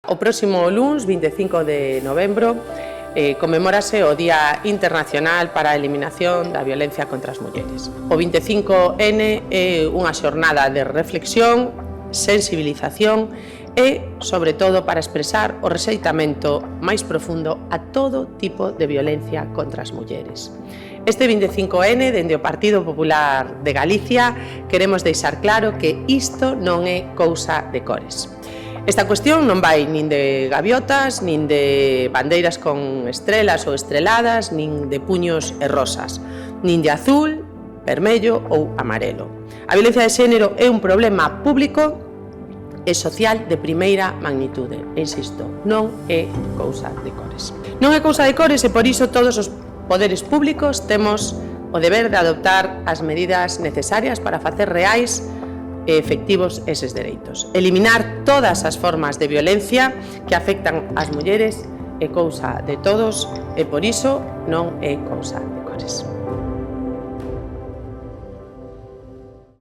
O próximo luns, 25 de novembro, conmemórase o Día Internacional para a Eliminación da Violencia contra as Mulleres. O 25N é unha xornada de reflexión, sensibilización e, sobre todo, para expresar o rexeitamento máis profundo a todo tipo de violencia contra as mulleres. Este 25N, dende o Partido Popular de Galicia, queremos deixar claro que isto non é cousa de cores. Esta cuestión non vai nin de gaviotas, nin de bandeiras con estrelas ou estreladas, nin de puños e rosas, nin de azul, vermello ou amarelo. A violencia de xénero é un problema público e social de primeira magnitude. E insisto, non é cousa de cores. Non é cousa de cores e por iso todos os poderes públicos temos o deber de adoptar as medidas necesarias para facer reais e efectivos eses dereitos. Eliminar todas as formas de violencia que afectan as mulleres é cousa de todos e por iso non é cousa de cores.